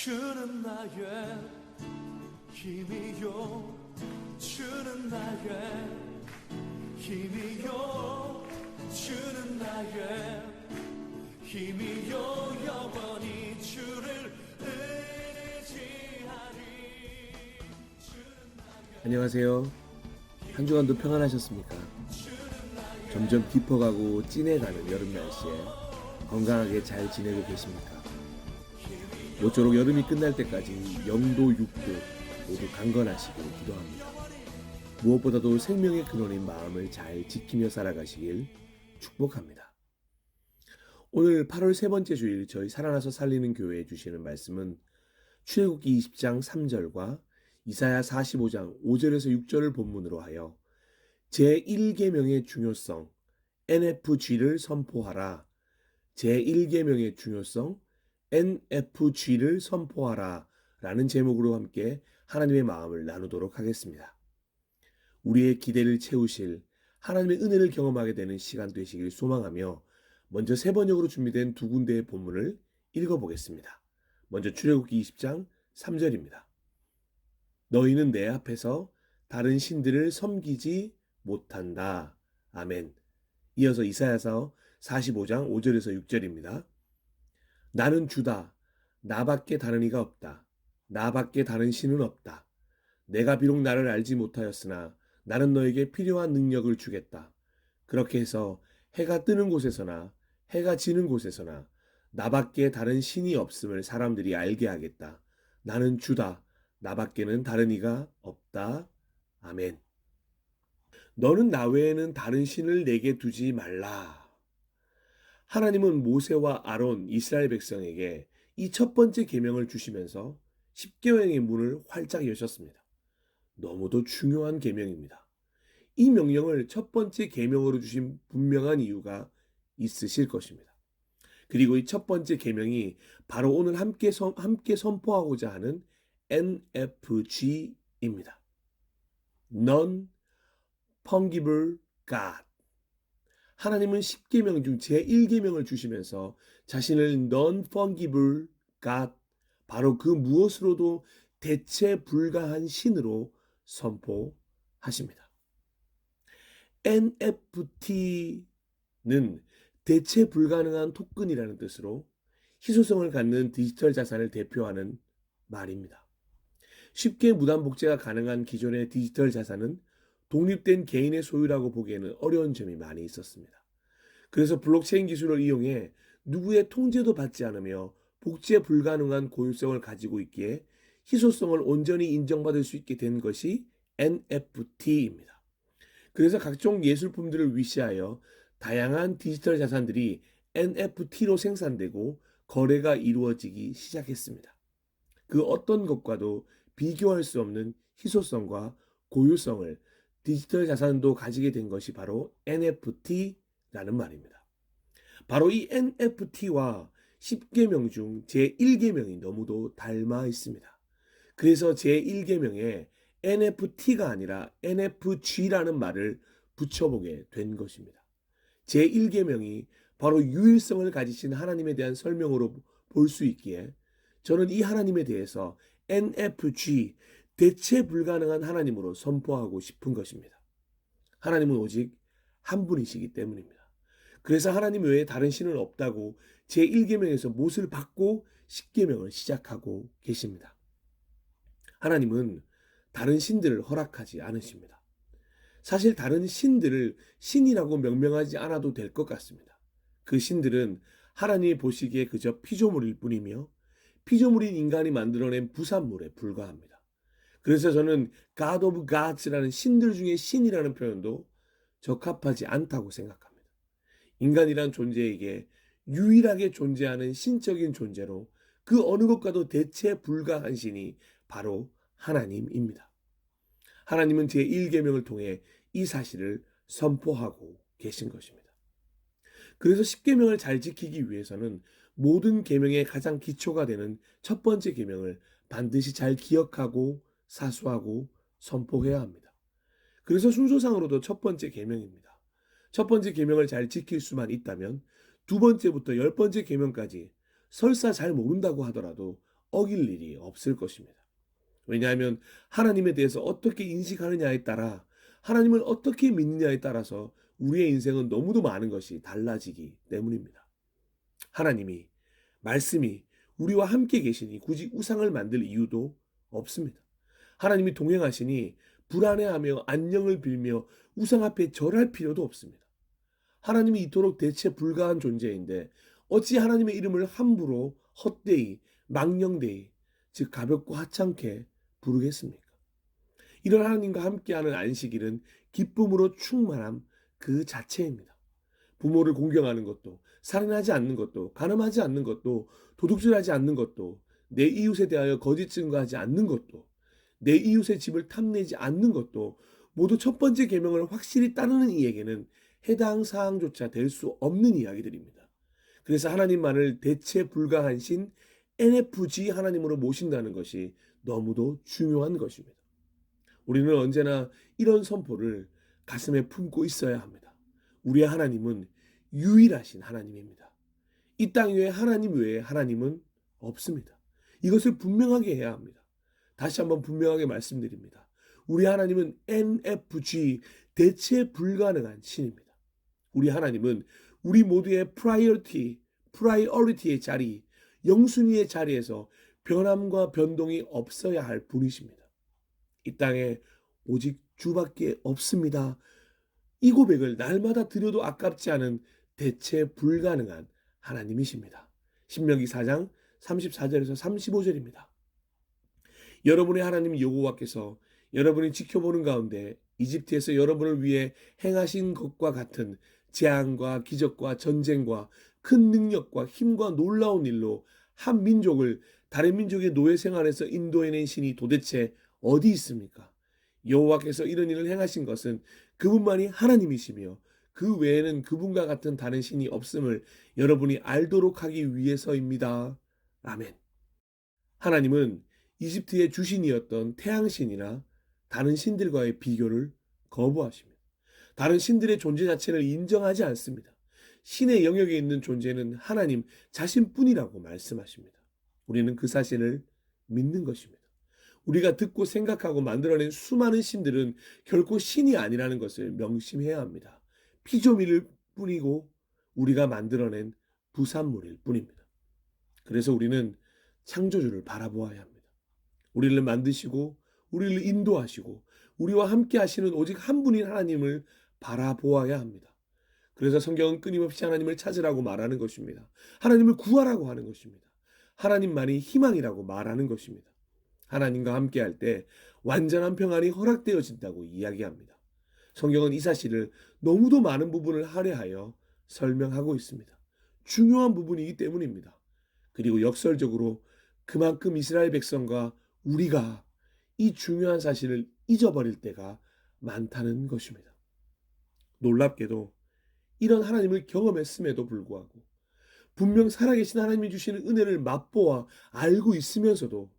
주는 나의 힘이요 주는 나의 힘이요 주는 나의 힘이요 영원히 주를 의지하리. 안녕하세요. 한 주간도 평안하셨습니까? 점점 깊어가고 진해가는 여름 날씨에 건강하게 잘 지내고 계십니까? 모쪼록 여름이 끝날 때까지 영도 6도 모두 강건하시길 기도합니다. 무엇보다도 생명의 근원인 마음을 잘 지키며 살아가시길 축복합니다. 오늘 8월 세 번째 주일 저희 살아나서 살리는 교회에 주시는 말씀은 출애굽기 20장 3절과 이사야 45장 5절에서 6절을 본문으로 하여 제1계명의 중요성 NFG를 선포하라. 제1계명의 중요성 NFG를 선포하라 라는 제목으로 함께 하나님의 마음을 나누도록 하겠습니다. 우리의 기대를 채우실 하나님의 은혜를 경험하게 되는 시간 되시길 소망하며 먼저 세 번역으로 준비된 두 군데의 본문을 읽어보겠습니다. 먼저 출애굽기 20장 3절입니다. 너희는 내 앞에서 다른 신들을 섬기지 못한다. 아멘. 이어서 이사야서 45장 5절에서 6절입니다. 나는 주다. 나밖에 다른 이가 없다. 나밖에 다른 신은 없다. 내가 비록 나를 알지 못하였으나 나는 너에게 필요한 능력을 주겠다. 그렇게 해서 해가 뜨는 곳에서나 해가 지는 곳에서나 나밖에 다른 신이 없음을 사람들이 알게 하겠다. 나는 주다. 나밖에는 다른 이가 없다. 아멘. 너는 나 외에는 다른 신을 내게 두지 말라. 하나님은 모세와 아론, 이스라엘 백성에게 이 첫 번째 계명을 주시면서 십계명의 문을 활짝 여셨습니다. 너무도 중요한 계명입니다. 이 명령을 첫 번째 계명으로 주신 분명한 이유가 있으실 것입니다. 그리고 이 첫 번째 계명이 바로 오늘 함께 선포하고자 하는 NFG입니다. Non-Fungible God. 하나님은 10계명 중 제1계명을 주시면서 자신을 Non-Fungible God, 바로 그 무엇으로도 대체 불가한 신으로 선포하십니다. NFT는 대체 불가능한 토큰이라는 뜻으로 희소성을 갖는 디지털 자산을 대표하는 말입니다. 쉽게 무단 복제가 가능한 기존의 디지털 자산은 독립된 개인의 소유라고 보기에는 어려운 점이 많이 있었습니다. 그래서 블록체인 기술을 이용해 누구의 통제도 받지 않으며 복제 불가능한 고유성을 가지고 있기에 희소성을 온전히 인정받을 수 있게 된 것이 NFT입니다. 그래서 각종 예술품들을 위시하여 다양한 디지털 자산들이 NFT로 생산되고 거래가 이루어지기 시작했습니다. 그 어떤 것과도 비교할 수 없는 희소성과 고유성을 디지털 자산도 가지게 된 것이 바로 NFT라는 말입니다. 바로 이 NFT와 10계명 중 제1계명이 너무도 닮아 있습니다. 그래서 제1계명에 NFT가 아니라 NFG라는 말을 붙여보게 된 것입니다. 제1계명이 바로 유일성을 가지신 하나님에 대한 설명으로 볼 수 있기에 저는 이 하나님에 대해서 NFG, 대체 불가능한 하나님으로 선포하고 싶은 것입니다. 하나님은 오직 한 분이시기 때문입니다. 그래서 하나님 외에 다른 신은 없다고 제1계명에서 못을 받고 10계명을 시작하고 계십니다. 하나님은 다른 신들을 허락하지 않으십니다. 사실 다른 신들을 신이라고 명명하지 않아도 될 것 같습니다. 그 신들은 하나님이 보시기에 그저 피조물일 뿐이며 피조물인 인간이 만들어낸 부산물에 불과합니다. 그래서 저는 God of Gods라는 신들 중에 신이라는 표현도 적합하지 않다고 생각합니다. 인간이란 존재에게 유일하게 존재하는 신적인 존재로 그 어느 것과도 대체 불가한 신이 바로 하나님입니다. 하나님은 제1계명을 통해 이 사실을 선포하고 계신 것입니다. 그래서 10계명을 잘 지키기 위해서는 모든 계명의 가장 기초가 되는 첫 번째 계명을 반드시 잘 기억하고 사수하고 선포해야 합니다. 그래서 순서상으로도 첫 번째 계명입니다. 첫 번째 계명을 잘 지킬 수만 있다면 두 번째부터 10번째 계명까지 설사 잘 모른다고 하더라도 어길 일이 없을 것입니다. 왜냐하면 하나님에 대해서 어떻게 인식하느냐에 따라, 하나님을 어떻게 믿느냐에 따라서 우리의 인생은 너무도 많은 것이 달라지기 때문입니다. 하나님이, 말씀이 우리와 함께 계시니 굳이 우상을 만들 이유도 없습니다. 하나님이 동행하시니 불안해하며 안녕을 빌며 우상 앞에 절할 필요도 없습니다. 하나님이 이토록 대체 불가한 존재인데 어찌 하나님의 이름을 함부로 헛되이, 망령되이, 즉 가볍고 하찮게 부르겠습니까? 이런 하나님과 함께하는 안식일은 기쁨으로 충만함 그 자체입니다. 부모를 공경하는 것도, 살인하지 않는 것도, 간음하지 않는 것도, 도둑질하지 않는 것도, 내 이웃에 대하여 거짓 증거하지 않는 것도, 내 이웃의 집을 탐내지 않는 것도 모두 첫 번째 계명을 확실히 따르는 이에게는 해당 사항조차 될 수 없는 이야기들입니다. 그래서 하나님만을 대체 불가한 신 NFG 하나님으로 모신다는 것이 너무도 중요한 것입니다. 우리는 언제나 이런 선포를 가슴에 품고 있어야 합니다. 우리의 하나님은 유일하신 하나님입니다. 이 땅 위에 하나님 외에 하나님은 없습니다. 이것을 분명하게 해야 합니다. 다시 한번 분명하게 말씀드립니다. 우리 하나님은 NFG, 대체 불가능한 신입니다. 우리 하나님은 우리 모두의 프라이어리티의 자리, 영순위의 자리에서 변함과 변동이 없어야 할 분이십니다. 이 땅에 오직 주밖에 없습니다. 이 고백을 날마다 드려도 아깝지 않은 대체 불가능한 하나님이십니다. 신명기 4장 34절에서 35절입니다. 여러분의 하나님 여호와께서 여러분이 지켜보는 가운데 이집트에서 여러분을 위해 행하신 것과 같은 재앙과 기적과 전쟁과 큰 능력과 힘과 놀라운 일로 한 민족을 다른 민족의 노예 생활에서 인도해낸 신이 도대체 어디 있습니까? 여호와께서 이런 일을 행하신 것은 그분만이 하나님이시며 그 외에는 그분과 같은 다른 신이 없음을 여러분이 알도록 하기 위해서입니다. 아멘. 하나님은 이집트의 주신이었던 태양신이나 다른 신들과의 비교를 거부하십니다. 다른 신들의 존재 자체를 인정하지 않습니다. 신의 영역에 있는 존재는 하나님 자신뿐이라고 말씀하십니다. 우리는 그 사실을 믿는 것입니다. 우리가 듣고 생각하고 만들어낸 수많은 신들은 결코 신이 아니라는 것을 명심해야 합니다. 피조물일 뿐이고 우리가 만들어낸 부산물일 뿐입니다. 그래서 우리는 창조주를 바라보아야 합니다. 우리를 만드시고 우리를 인도하시고 우리와 함께 하시는 오직 한 분인 하나님을 바라보아야 합니다. 그래서 성경은 끊임없이 하나님을 찾으라고 말하는 것입니다. 하나님을 구하라고 하는 것입니다. 하나님만이 희망이라고 말하는 것입니다. 하나님과 함께할 때 완전한 평안이 허락되어진다고 이야기합니다. 성경은 이 사실을 너무도 많은 부분을 할애하여 설명하고 있습니다. 중요한 부분이기 때문입니다. 그리고 역설적으로 그만큼 이스라엘 백성과 우리가 이 중요한 사실을 잊어버릴 때가 많다는 것입니다. 놀랍게도 이런 하나님을 경험했음에도 불구하고 분명 살아계신 하나님이 주시는 은혜를 맛보아 알고 있으면서도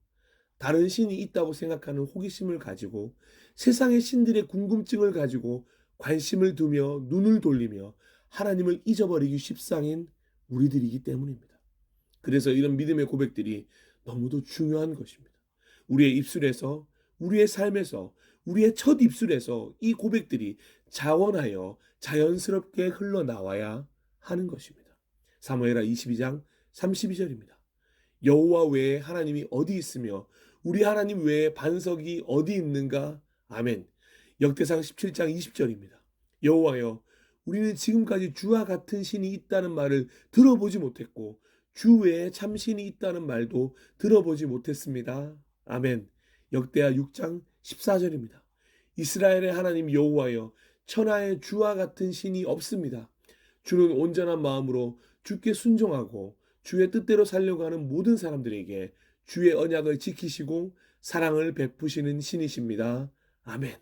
다른 신이 있다고 생각하는 호기심을 가지고 세상의 신들의 궁금증을 가지고 관심을 두며 눈을 돌리며 하나님을 잊어버리기 십상인 우리들이기 때문입니다. 그래서 이런 믿음의 고백들이 너무도 중요한 것입니다. 우리의 입술에서, 우리의 삶에서, 우리의 첫 입술에서 이 고백들이 자원하여 자연스럽게 흘러나와야 하는 것입니다. 사무엘하 22장 32절입니다. 여호와 외에 하나님이 어디 있으며 우리 하나님 외에 반석이 어디 있는가? 아멘. 역대상 17장 20절입니다. 여호와여, 우리는 지금까지 주와 같은 신이 있다는 말을 들어보지 못했고 주 외에 참신이 있다는 말도 들어보지 못했습니다. 아멘. 역대하 6장 14절입니다. 이스라엘의 하나님 여호와여, 천하에 주와 같은 신이 없습니다. 주는 온전한 마음으로 주께 순종하고 주의 뜻대로 살려고 하는 모든 사람들에게 주의 언약을 지키시고 사랑을 베푸시는 신이십니다. 아멘.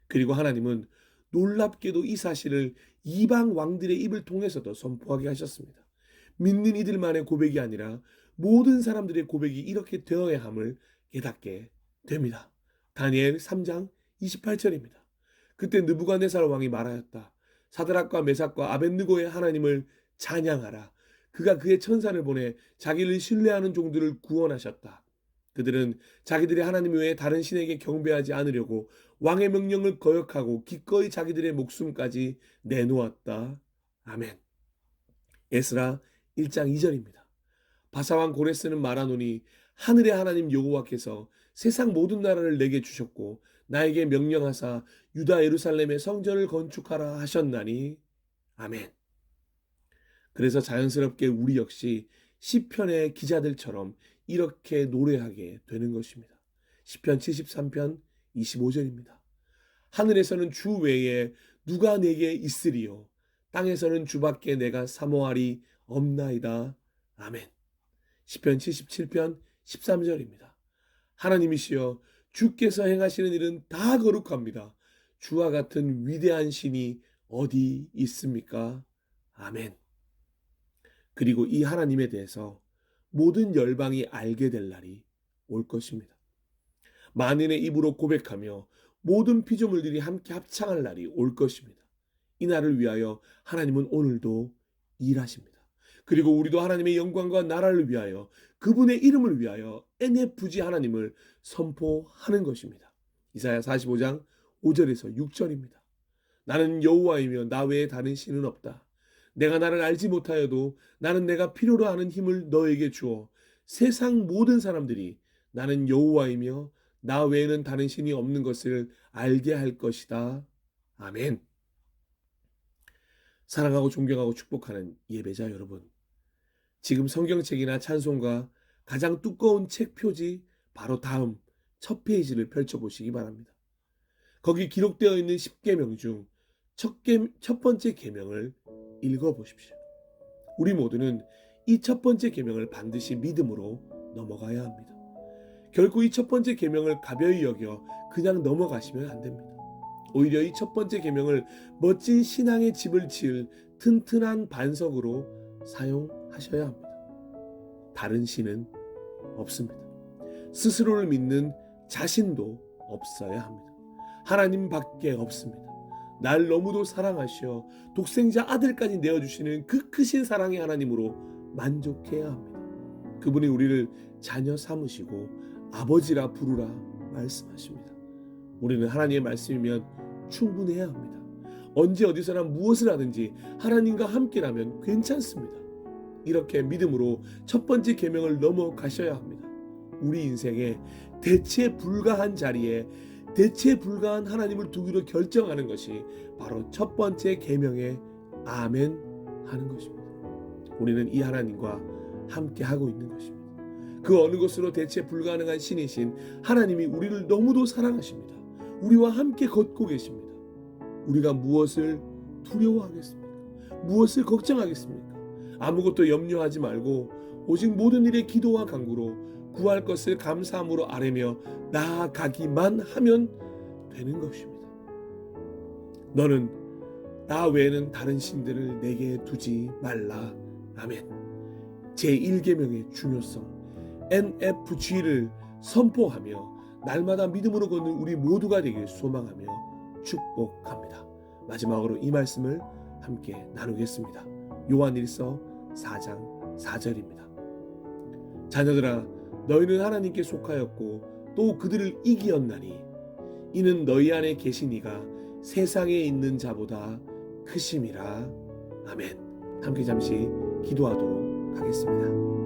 그리고 하나님은 놀랍게도 이 사실을 이방 왕들의 입을 통해서도 선포하게 하셨습니다. 믿는 이들만의 고백이 아니라 모든 사람들의 고백이 이렇게 되어야 함을 깨닫게 됩니다. 다니엘 3장 28절입니다. 그때 느부갓네살 왕이 말하였다. 사드락과 메삭과 아벳느고의 하나님을 찬양하라. 그가 그의 천사를 보내 자기를 신뢰하는 종들을 구원하셨다. 그들은 자기들의 하나님 외에 다른 신에게 경배하지 않으려고 왕의 명령을 거역하고 기꺼이 자기들의 목숨까지 내놓았다. 아멘. 에스라 1장 2절입니다. 바사왕 고레스는 말하노니 하늘의 하나님 여호와께서 세상 모든 나라를 내게 주셨고 나에게 명령하사 유다 예루살렘의 성전을 건축하라 하셨나니. 아멘. 그래서 자연스럽게 우리 역시 시편의 기자들처럼 이렇게 노래하게 되는 것입니다. 시편 73편 25절입니다. 하늘에서는 주 외에 누가 내게 있으리요? 땅에서는 주밖에 내가 사모하리 없나이다. 아멘. 시편 77편 13절입니다. 하나님이시여 주께서 행하시는 일은 다 거룩합니다. 주와 같은 위대한 신이 어디 있습니까? 아멘. 그리고 이 하나님에 대해서 모든 열방이 알게 될 날이 올 것입니다. 만인의 입으로 고백하며 모든 피조물들이 함께 합창할 날이 올 것입니다. 이 날을 위하여 하나님은 오늘도 일하십니다. 그리고 우리도 하나님의 영광과 나라를 위하여 그분의 이름을 위하여 NFG 하나님을 선포하는 것입니다. 이사야 45장 5절에서 6절입니다. 나는 여호와이며 나 외에 다른 신은 없다. 내가 나를 알지 못하여도 나는 내가 필요로 하는 힘을 너에게 주어 세상 모든 사람들이 나는 여호와이며 나 외에는 다른 신이 없는 것을 알게 할 것이다. 아멘. 사랑하고 존경하고 축복하는 예배자 여러분, 지금 성경책이나 찬송가 가장 두꺼운 책 표지 바로 다음 첫 페이지를 펼쳐보시기 바랍니다. 거기 기록되어 있는 10계명 중 첫 번째 계명을 읽어보십시오. 우리 모두는 이 첫 번째 계명을 반드시 믿음으로 넘어가야 합니다. 결코 이 첫 번째 계명을 가벼이 여겨 그냥 넘어가시면 안 됩니다. 오히려 이 첫 번째 계명을 멋진 신앙의 집을 지을 튼튼한 반석으로 사용하셔야 합니다. 다른 신은 없습니다. 스스로를 믿는 자신도 없어야 합니다. 하나님밖에 없습니다. 날 너무도 사랑하시어 독생자 아들까지 내어주시는 그 크신 사랑의 하나님으로 만족해야 합니다. 그분이 우리를 자녀 삼으시고 아버지라 부르라 말씀하십니다. 우리는 하나님의 말씀이면 충분해야 합니다. 언제 어디서나 무엇을 하든지 하나님과 함께라면 괜찮습니다. 이렇게 믿음으로 첫 번째 계명을 넘어가셔야 합니다. 우리 인생에 대체 불가한 자리에 대체 불가한 하나님을 두기로 결정하는 것이 바로 첫 번째 계명의 아멘 하는 것입니다. 우리는 이 하나님과 함께 하고 있는 것입니다. 그 어느 것으로 대체 불가능한 신이신 하나님이 우리를 너무도 사랑하십니다. 우리와 함께 걷고 계십니다. 우리가 무엇을 두려워하겠습니까? 무엇을 걱정하겠습니까? 아무것도 염려하지 말고 오직 모든 일에 기도와 간구로 구할 것을 감사함으로 아뢰며 나아가기만 하면 되는 것입니다. 너는 나 외에는 다른 신들을 내게 두지 말라. 아멘. 제1계명의 중요성 NFG를 선포하며 날마다 믿음으로 걷는 우리 모두가 되길 소망하며 축복합니다. 마지막으로 이 말씀을 함께 나누겠습니다. 요한일서 4장 4절입니다. 자녀들아 너희는 하나님께 속하였고 또 그들을 이기었나니 이는 너희 안에 계신 이가 세상에 있는 자보다 크심이라. 아멘. 함께 잠시 기도하도록 하겠습니다.